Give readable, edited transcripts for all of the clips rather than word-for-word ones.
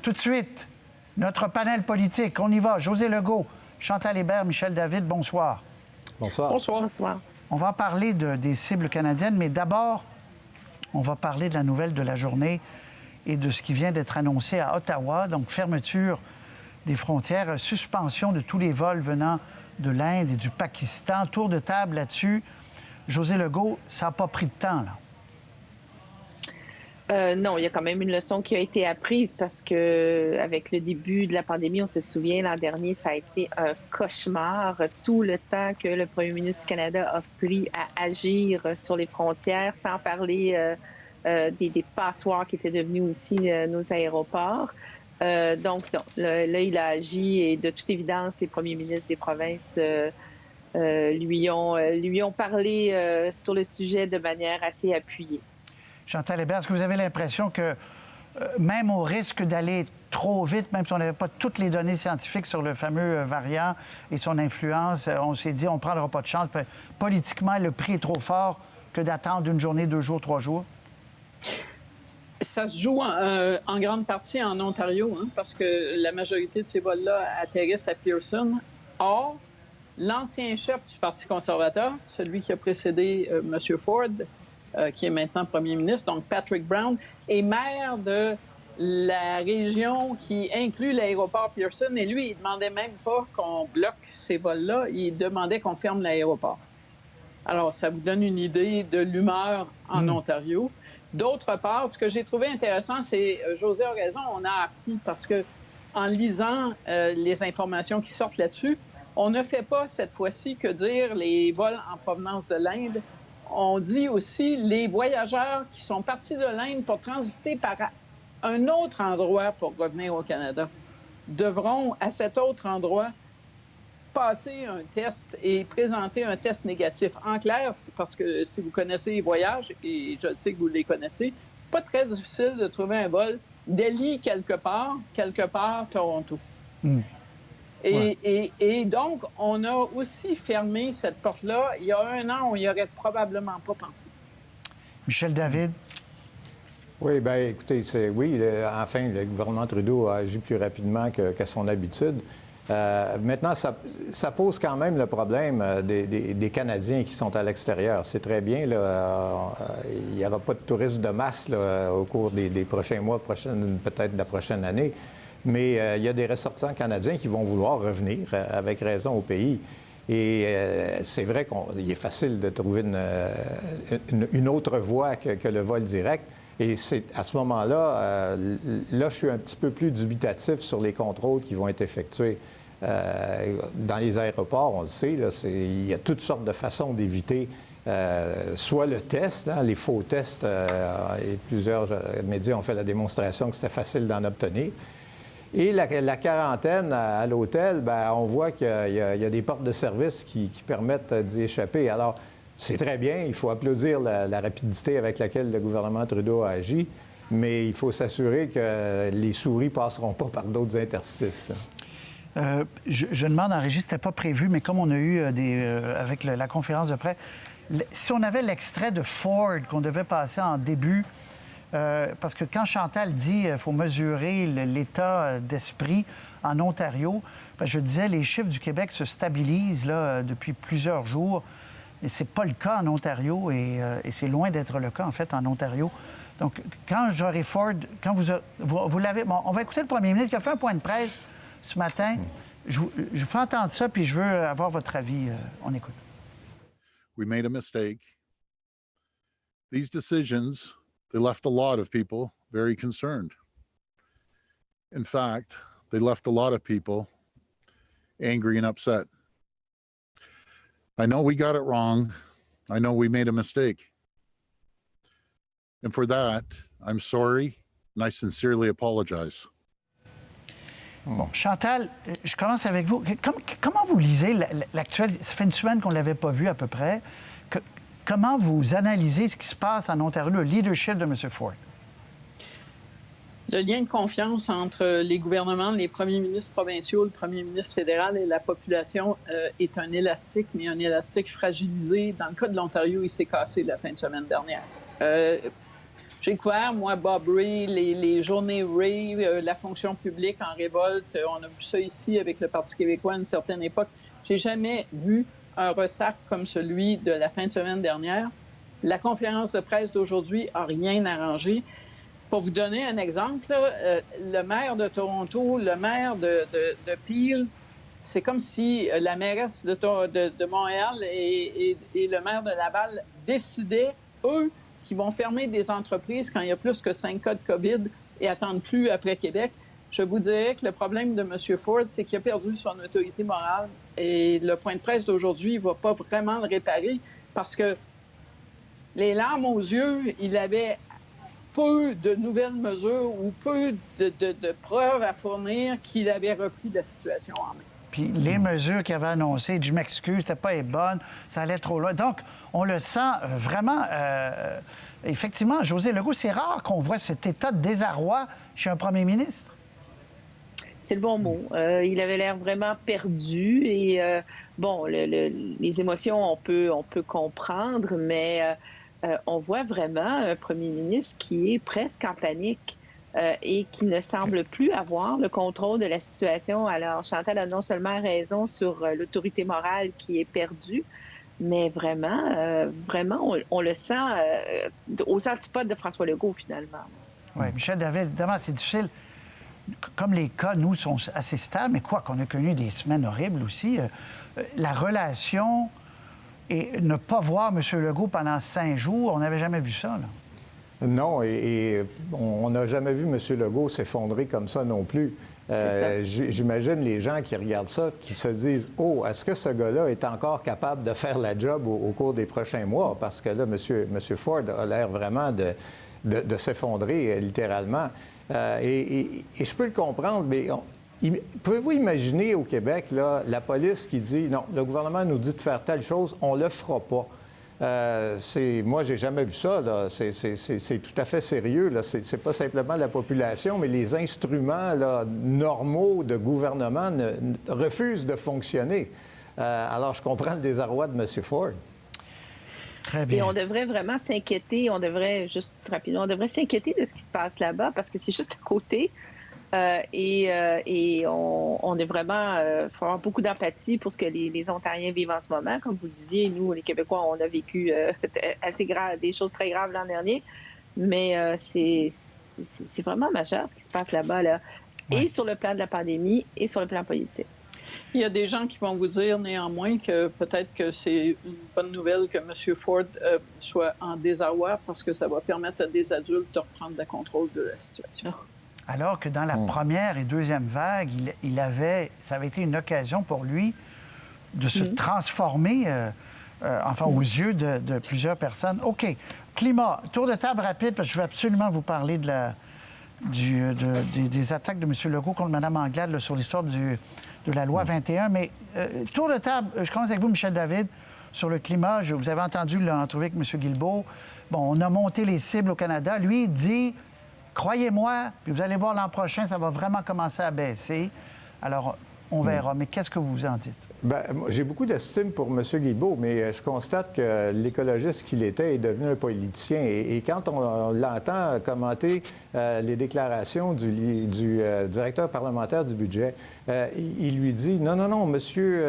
Tout de suite, notre panel politique, on y va. José Legault, Chantal Hébert, Michel David, bonsoir. Bonsoir. Bonsoir. Bonsoir. On va parler des cibles canadiennes, mais d'abord, on va parler de la nouvelle de la journée et de ce qui vient d'être annoncé à Ottawa, donc fermeture des frontières, suspension de tous les vols venant de l'Inde et du Pakistan. Tour de table là-dessus. José Legault, ça n'a pas pris de temps, là. Non, il y a quand même une leçon qui a été apprise parce que avec le début de la pandémie, on se souvient, l'an dernier, ça a été un cauchemar. Tout le temps que le premier ministre du Canada a pris à agir sur les frontières, sans parler des passoires qui étaient devenus aussi nos aéroports. Donc, non, là, il a agi et de toute évidence, les premiers ministres des provinces lui ont parlé sur le sujet de manière assez appuyée. Chantal Hébert, est-ce que vous avez l'impression que, même au risque d'aller trop vite, même si on n'avait pas toutes les données scientifiques sur le fameux variant et son influence, on s'est dit on ne prendra pas de chance. Politiquement, le prix est trop fort que d'attendre une journée, 2 jours, 3 jours? Ça se joue en grande partie en Ontario, hein, parce que la majorité de ces vols-là atterrissent à Pearson. Or, l'ancien chef du Parti conservateur, celui qui a précédé M. Ford, qui est maintenant premier ministre, donc Patrick Brown, est maire de la région qui inclut l'aéroport Pearson. Et lui, il ne demandait même pas qu'on bloque ces vols-là, il demandait qu'on ferme l'aéroport. Alors, ça vous donne une idée de l'humeur en Ontario. D'autre part, ce que j'ai trouvé intéressant, c'est, José a raison, on a appris parce que en lisant les informations qui sortent là-dessus, on ne fait pas cette fois-ci que dire les vols en provenance de l'Inde. On dit aussi les voyageurs qui sont partis de l'Inde pour transiter par un autre endroit pour revenir au Canada devront, à cet autre endroit, passer un test et présenter un test négatif. En clair, parce que si vous connaissez les voyages, et je sais que vous les connaissez, pas très difficile de trouver un vol Delhi quelque part, Toronto. Et donc, on a aussi fermé cette porte-là. Il y a 1 an, on n'y aurait probablement pas pensé. Michel David? Oui, bien, écoutez, enfin, le gouvernement Trudeau a agi plus rapidement qu'à son habitude. Maintenant, ça pose quand même le problème des Canadiens qui sont à l'extérieur. C'est très bien, là, il n'y aura pas de touristes de masse là, au cours des prochains mois, peut-être de la prochaine année. Mais il y a des ressortissants canadiens qui vont vouloir revenir, avec raison, au pays. Et c'est vrai qu'il est facile de trouver une autre voie que le vol direct. Et c'est à ce moment-là, là, je suis un petit peu plus dubitatif sur les contrôles qui vont être effectués. Dans les aéroports, on le sait, là, il y a toutes sortes de façons d'éviter soit le test, là, les faux tests, et plusieurs médias ont fait la démonstration que c'était facile d'en obtenir. Et la quarantaine à l'hôtel, bien, on voit qu'il y a des portes de service qui permettent d'y échapper. Alors, c'est très bien, il faut applaudir la rapidité avec laquelle le gouvernement Trudeau a agi, mais il faut s'assurer que les souris ne passeront pas par d'autres interstices. Je demande en régie, c'était pas prévu, mais comme on a eu avec la conférence de presse, si on avait l'extrait de Ford qu'on devait passer en début, parce que quand Chantal dit qu'il faut mesurer l'état d'esprit en Ontario, bien, je disais, les chiffres du Québec se stabilisent là, depuis plusieurs jours, mais ce n'est pas le cas en Ontario et c'est loin d'être le cas, en fait, en Ontario. Donc, quand j'aurai Ford, quand vous l'avez... Bon, on va écouter le premier ministre qui a fait un point de presse ce matin. Je vous fais entendre ça, puis je veux avoir votre avis. On écoute. We made a mistake. These decisions, they left a lot of people very concerned. In fact, they left a lot of people angry and upset. I know we got it wrong. I know we made a mistake. And for that, I'm sorry, and I sincerely apologize. Bon, Chantal, je commence avec vous. Comment vous lisez l'actuel... Ça fait une semaine qu'on ne l'avait pas vu à peu près. Comment vous analysez ce qui se passe en Ontario, le leadership de M. Ford? Le lien de confiance entre les gouvernements, les premiers ministres provinciaux, le premier ministre fédéral et la population est un élastique, mais un élastique fragilisé. Dans le cas de l'Ontario, il s'est cassé la fin de semaine dernière. J'ai couvert, moi, Bob Ray, les journées Ray, la fonction publique en révolte. On a vu ça ici avec le Parti québécois à une certaine époque. J'ai jamais vu un ressac comme celui de la fin de semaine dernière. La conférence de presse d'aujourd'hui n'a rien arrangé. Pour vous donner un exemple, là, le maire de Toronto, le maire de Peel, c'est comme si la mairesse de Montréal et le maire de Laval décidaient, eux, qui vont fermer des entreprises quand il y a plus que 5 cas de COVID et attendre plus après Québec. Je vous dirais que le problème de M. Ford, c'est qu'il a perdu son autorité morale. Et le point de presse d'aujourd'hui ne va pas vraiment le réparer parce que les larmes aux yeux, il avait peu de nouvelles mesures ou peu de preuves à fournir qu'il avait repris la situation en main. Puis les mesures qu'il avait annoncées, je m'excuse, c'était pas les bonnes, ça allait trop loin. Donc, on le sent vraiment. Effectivement, José Legault, c'est rare qu'on voit cet état de désarroi chez un premier ministre. C'est le bon mot. Il avait l'air vraiment perdu et bon, les émotions, on peut comprendre, mais on voit vraiment un premier ministre qui est presque en panique. Et qui ne semble plus avoir le contrôle de la situation. Alors, Chantal a non seulement raison sur l'autorité morale qui est perdue, mais vraiment, on le sent aux antipodes de François Legault, finalement. Oui, Michel David, évidemment, c'est difficile. Comme les cas, nous, sont assez stables, mais quoi qu'on a connu des semaines horribles aussi, la relation et ne pas voir M. Legault pendant 5 jours, on n'avait jamais vu ça, là. Non, et on n'a jamais vu M. Legault s'effondrer comme ça non plus. J'imagine les gens qui regardent ça, qui se disent « Oh, est-ce que ce gars-là est encore capable de faire la job au cours des prochains mois? » Parce que là, M. Ford a l'air vraiment de s'effondrer, littéralement. Et je peux le comprendre, mais pouvez-vous imaginer au Québec, là, la police qui dit « Non, le gouvernement nous dit de faire telle chose, on le fera pas. » Moi, j'ai jamais vu ça. C'est tout à fait sérieux. C'est pas simplement la population, mais les instruments là, normaux de gouvernement refusent de fonctionner. Alors, je comprends le désarroi de M. Ford. Très bien. Et on devrait vraiment s'inquiéter. On devrait s'inquiéter de ce qui se passe là-bas parce que c'est juste à côté. Et on est vraiment, faut avoir beaucoup d'empathie pour ce que les Ontariens vivent en ce moment. Comme vous le disiez, nous, les Québécois, on a vécu assez grave, des choses très graves l'an dernier. Mais c'est vraiment majeur ce qui se passe là-bas, là. Ouais. Et sur le plan de la pandémie et sur le plan politique. Il y a des gens qui vont vous dire néanmoins que peut-être que c'est une bonne nouvelle que M. Ford soit en désarroi parce que ça va permettre à des adultes de reprendre le contrôle de la situation. Alors que dans la première et deuxième vague, ça avait été une occasion pour lui de se transformer, aux yeux de plusieurs personnes. OK. Climat, tour de table rapide, parce que je veux absolument vous parler des attaques de M. Legault contre Mme Anglade là, sur l'histoire de la loi 21. Mais tour de table, je commence avec vous, Michel David, sur le climat. Vous avez entendu l'entrevue avec M. Guilbeault. Bon, on a monté les cibles au Canada. Lui, il dit... Croyez-moi, puis vous allez voir l'an prochain, ça va vraiment commencer à baisser. Alors, on verra. Mais qu'est-ce que vous en dites? Bien, j'ai beaucoup d'estime pour M. Guilbeault, mais je constate que l'écologiste qu'il était est devenu un politicien. Et quand on l'entend commenter les déclarations du directeur parlementaire du budget, il lui dit « Non, monsieur,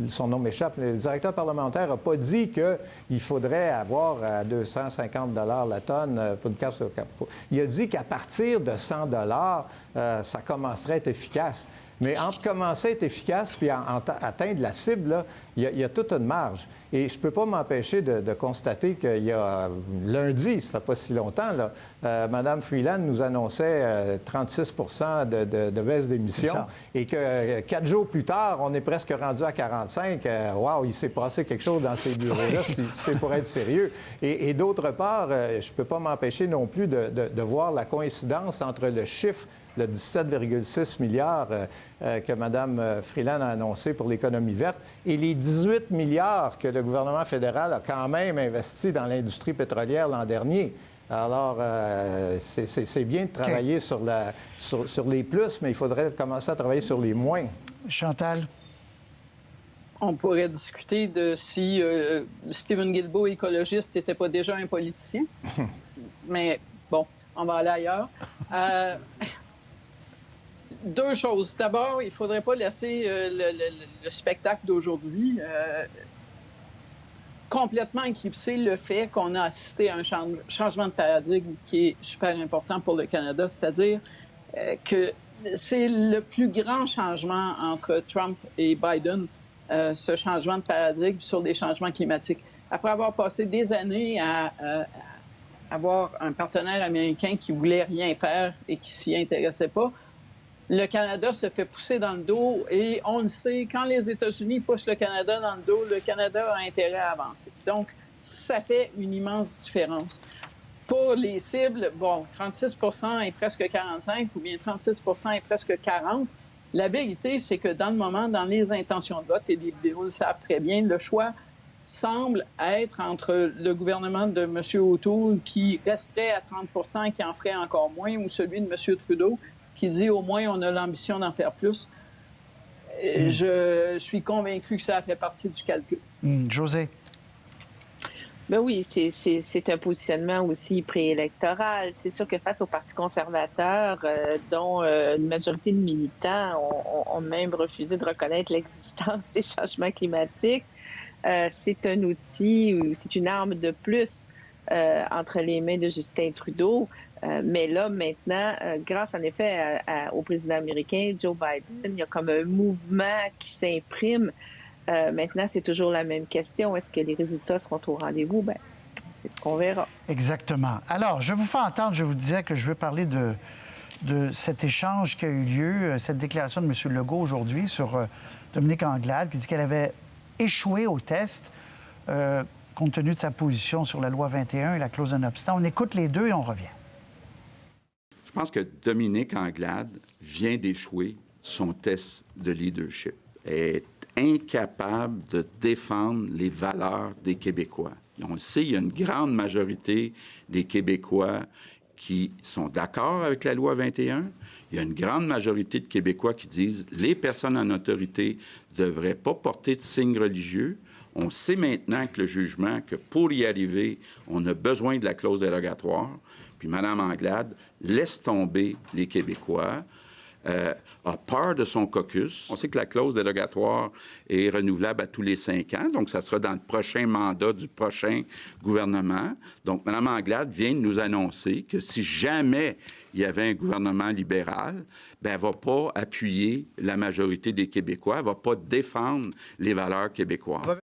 son nom m'échappe, le directeur parlementaire n'a pas dit qu'il faudrait avoir à 250 $ la tonne pour une casse au capot. Il a dit qu'à partir de 100 $, ça commencerait à être efficace. » Mais entre commencer à être efficace et atteindre la cible, là, il y a toute une marge. Et je ne peux pas m'empêcher de constater qu'il y a lundi, ça ne fait pas si longtemps, là, Mme Freeland nous annonçait 36 de baisse d'émissions et que 4 jours plus tard, on est presque rendu à 45. Wow, il s'est passé quelque chose dans ces bureaux-là, si c'est pour être sérieux. Et d'autre part, je ne peux pas m'empêcher non plus de voir la coïncidence entre le chiffre le 17,6 milliards que Mme Freeland a annoncé pour l'économie verte et les 18 milliards que le gouvernement fédéral a quand même investi dans l'industrie pétrolière l'an dernier. Alors, c'est bien de travailler sur les plus, mais il faudrait commencer à travailler sur les moins. Chantal? On pourrait discuter de si Stephen Guilbeault, écologiste, n'était pas déjà un politicien. Mais bon, on va aller ailleurs. Deux choses. D'abord, il ne faudrait pas laisser le spectacle d'aujourd'hui complètement éclipser le fait qu'on a assisté à un changement de paradigme qui est super important pour le Canada, c'est-à-dire que c'est le plus grand changement entre Trump et Biden, ce changement de paradigme sur des changements climatiques. Après avoir passé des années à avoir un partenaire américain qui voulait rien faire et qui s'y intéressait pas, le Canada se fait pousser dans le dos et on le sait, quand les États-Unis poussent le Canada dans le dos, le Canada a intérêt à avancer. Donc, ça fait une immense différence. Pour les cibles, bon, 36 est presque 45 ou bien 36 est presque 40. La vérité, c'est que dans le moment, dans les intentions de vote, et les libéraux le savent très bien, le choix semble être entre le gouvernement de M. O'Toole qui resterait à 30 et qui en ferait encore moins, ou celui de M. Trudeau qui dit au moins on a l'ambition d'en faire plus. Je suis convaincu que ça fait partie du calcul. Josée? Ben oui, c'est un positionnement aussi préélectoral. C'est sûr que face au Parti conservateur, dont une majorité de militants ont même refusé de reconnaître l'existence des changements climatiques, c'est un outil ou c'est une arme de plus entre les mains de Justin Trudeau. Mais là, maintenant, grâce en effet au président américain, Joe Biden, il y a comme un mouvement qui s'imprime. Maintenant, c'est toujours la même question. Est-ce que les résultats seront au rendez-vous? Bien, c'est ce qu'on verra. Exactement. Alors, je vous fais entendre, je vous disais que je veux parler de cet échange qui a eu lieu, cette déclaration de M. Legault aujourd'hui sur Dominique Anglade, qui dit qu'elle avait échoué au test compte tenu de sa position sur la loi 21 et la clause non-obstant. On écoute les deux et on revient. Je pense que Dominique Anglade vient d'échouer son test de leadership. Elle est incapable de défendre les valeurs des Québécois. Et on le sait, il y a une grande majorité des Québécois qui sont d'accord avec la loi 21. Il y a une grande majorité de Québécois qui disent que les personnes en autorité ne devraient pas porter de signes religieux. On sait maintenant que le jugement, que pour y arriver, on a besoin de la clause dérogatoire. Puis Mme Anglade laisse tomber les Québécois, a peur de son caucus. On sait que la clause dérogatoire est renouvelable à tous les 5 ans, donc ça sera dans le prochain mandat du prochain gouvernement. Donc Mme Anglade vient de nous annoncer que si jamais il y avait un gouvernement libéral, bien, elle ne va pas appuyer la majorité des Québécois, elle ne va pas défendre les valeurs québécoises.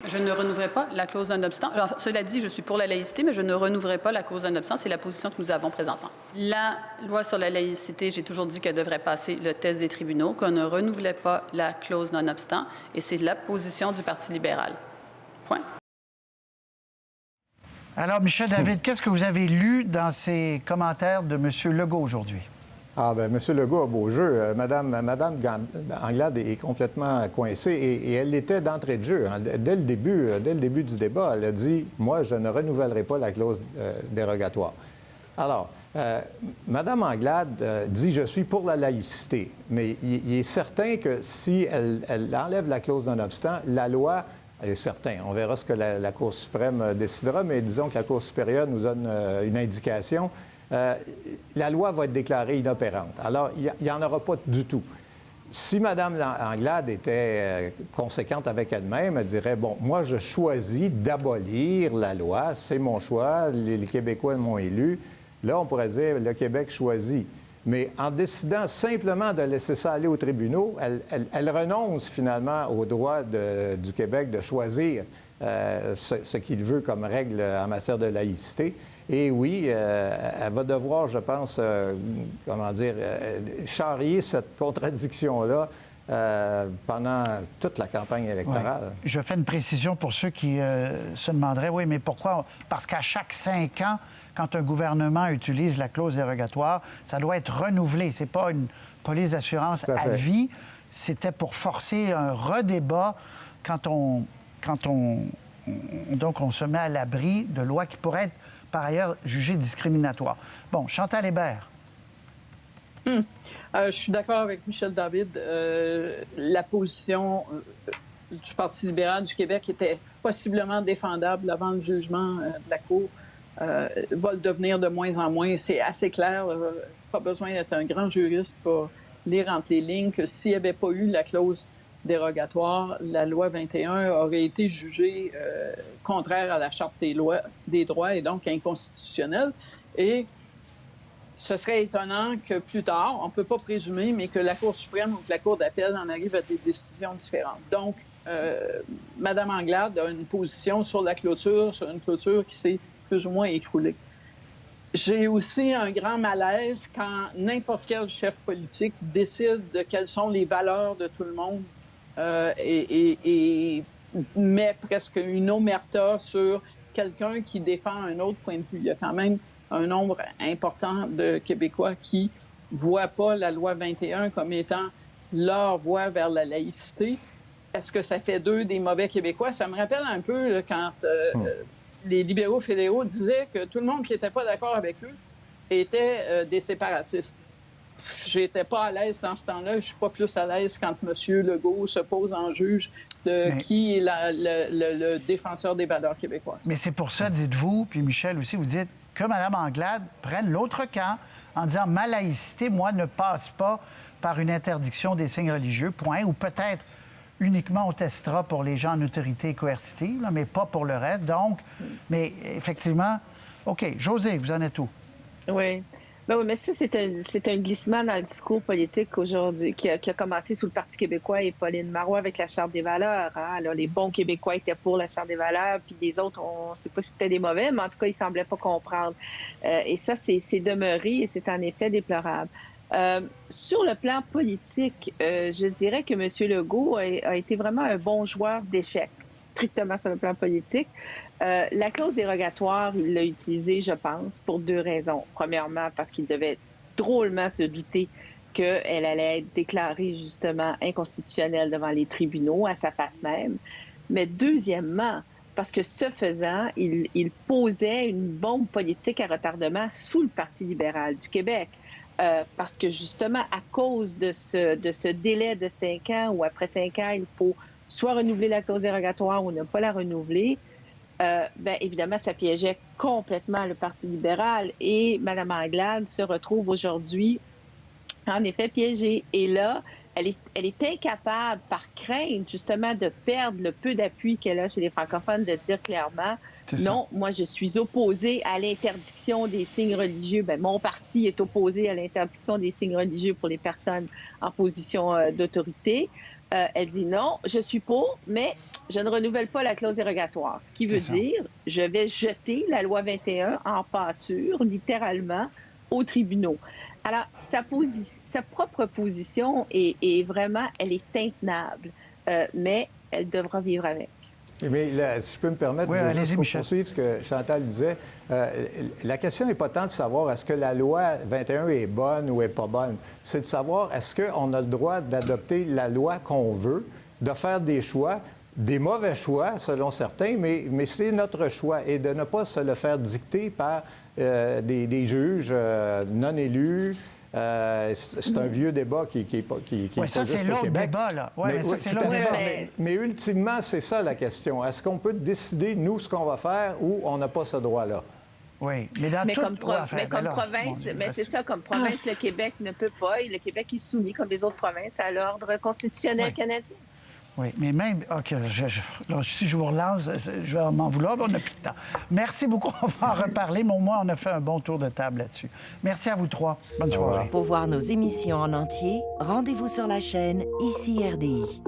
Je ne renouvellerai pas la clause non-obstant. Alors, cela dit, je suis pour la laïcité, mais je ne renouvellerai pas la clause non-obstant. C'est la position que nous avons présentement. La loi sur la laïcité, j'ai toujours dit qu'elle devrait passer le test des tribunaux, qu'on ne renouvelait pas la clause non-obstant, et c'est la position du Parti libéral. Point. Alors, Michel David, qu'est-ce que vous avez lu dans ces commentaires de M. Legault aujourd'hui? Ah, bien, M. Legault a beau jeu. Madame Anglade est complètement coincée et elle l'était d'entrée de jeu. Dès le début du débat, elle a dit « Moi, je ne renouvellerai pas la clause dérogatoire ». Alors, Mme Anglade dit « Je suis pour la laïcité ». Mais il est certain que si elle enlève la clause non-obstant, la loi est certain. On verra ce que la Cour suprême décidera, mais disons que la Cour supérieure nous donne une indication. La loi va être déclarée inopérante. Alors, il n'y en aura pas du tout. Si Mme Anglade était conséquente avec elle-même, elle dirait, bon, moi, je choisis d'abolir la loi, c'est mon choix, les Québécois m'ont élu. Là, on pourrait dire, le Québec choisit. Mais en décidant simplement de laisser ça aller aux tribunaux, elle renonce finalement au droit du Québec de choisir ce qu'il veut comme règle en matière de laïcité. Et oui, elle va devoir, je pense, charrier cette contradiction-là pendant toute la campagne électorale. Ouais. Je fais une précision pour ceux qui se demanderaient, oui, mais pourquoi? Parce qu'à chaque 5 ans, quand un gouvernement utilise la clause dérogatoire, ça doit être renouvelé. Ce n'est pas une police d'assurance à vie. C'était pour forcer un redébat quand on se met à l'abri de lois qui pourraient être par ailleurs jugé discriminatoire. Bon, Chantal Hébert. Je suis d'accord avec Michel David. La position du Parti libéral du Québec était possiblement défendable avant le jugement de la Cour va le devenir de moins en moins. C'est assez clair. Pas besoin d'être un grand juriste pour lire entre les lignes que s'il n'y avait pas eu la clause dérogatoire, la loi 21 aurait été jugée contraire à la Charte des droits et donc inconstitutionnelle. Et ce serait étonnant que plus tard, on ne peut pas présumer, mais que la Cour suprême ou que la Cour d'appel en arrive à des décisions différentes. Donc, Mme Anglade a une position sur la clôture, sur une clôture qui s'est plus ou moins écroulée. J'ai aussi un grand malaise quand n'importe quel chef politique décide de quelles sont les valeurs de tout le monde et met presque une omerta sur quelqu'un qui défend un autre point de vue. Il y a quand même un nombre important de Québécois qui ne voient pas la loi 21 comme étant leur voie vers la laïcité. Est-ce que ça fait d'eux des mauvais Québécois? Ça me rappelle un peu là, quand les libéraux fédéraux disaient que tout le monde qui n'était pas d'accord avec eux était des séparatistes. J'étais pas à l'aise dans ce temps-là. Je suis pas plus à l'aise quand M. Legault se pose en juge de qui est le défenseur des valeurs québécoises. Mais c'est pour ça, dites-vous, puis Michel aussi, vous dites que Mme Anglade prenne l'autre camp en disant ma laïcité, moi, ne passe pas par une interdiction des signes religieux, point, ou peut-être uniquement on testera pour les gens en autorité coercitive, là, mais pas pour le reste. Donc, mais effectivement, OK. Josée, vous en êtes où? Oui. Ben oui, mais ça, c'est un glissement dans le discours politique aujourd'hui qui a commencé sous le Parti québécois et Pauline Marois avec la Charte des valeurs. Hein? Alors, les bons Québécois étaient pour la Charte des valeurs, puis les autres, on ne sait pas si c'était des mauvais, mais en tout cas, ils ne semblaient pas comprendre. Et ça, c'est demeuré et c'est en effet déplorable. Sur le plan politique, je dirais que M. Legault a été vraiment un bon joueur d'échecs, strictement sur le plan politique. La clause dérogatoire, il l'a utilisée, je pense, pour deux raisons. Premièrement, parce qu'il devait drôlement se douter qu'elle allait être déclarée justement inconstitutionnelle devant les tribunaux à sa face même. Mais deuxièmement, parce que ce faisant, il posait une bombe politique à retardement sous le Parti libéral du Québec. Parce que justement, à cause de ce délai de 5 ans, où après 5 ans, il faut soit renouveler la clause dérogatoire ou ne pas la renouveler, bien évidemment, ça piégeait complètement le Parti libéral et Mme Anglade se retrouve aujourd'hui, en effet, piégée. Et là, elle est incapable, par crainte, justement, de perdre le peu d'appui qu'elle a chez les francophones, de dire clairement non, moi, je suis opposée à l'interdiction des signes religieux. Bien, mon parti est opposé à l'interdiction des signes religieux pour les personnes en position d'autorité. Elle dit non, je suis pour, mais je ne renouvelle pas la clause dérogatoire. Ce qui veut dire, je vais jeter la loi 21 en pâture, littéralement, aux tribunaux. Alors, sa propre position est vraiment, elle est intenable, mais elle devra vivre avec. Mais là, si je peux me permettre de juste poursuivre ce que Chantal disait, la question n'est pas tant de savoir est-ce que la loi 21 est bonne ou est pas bonne. C'est de savoir est-ce qu'on a le droit d'adopter la loi qu'on veut, de faire des choix, des mauvais choix selon certains, mais c'est notre choix et de ne pas se le faire dicter par des juges non élus. C'est un vieux débat qui oui, ça, c'est l'autre débat, là. Oui, mais ça, c'est l'autre débat. Mais ultimement, c'est ça la question. Est-ce qu'on peut décider, nous, ce qu'on va faire ou on n'a pas ce droit-là? Oui, mais dans toute province, c'est ça, comme province, le Québec ne peut pas. Et le Québec est soumis, comme les autres provinces, à l'ordre constitutionnel canadien. Oui, mais même... OK, si je vous relance, je vais m'en vouloir, mais on n'a plus de temps. Merci beaucoup, on va en reparler, mais au moins, on a fait un bon tour de table là-dessus. Merci à vous trois. Bonne soirée. Pour voir nos émissions en entier, rendez-vous sur la chaîne ICI RDI.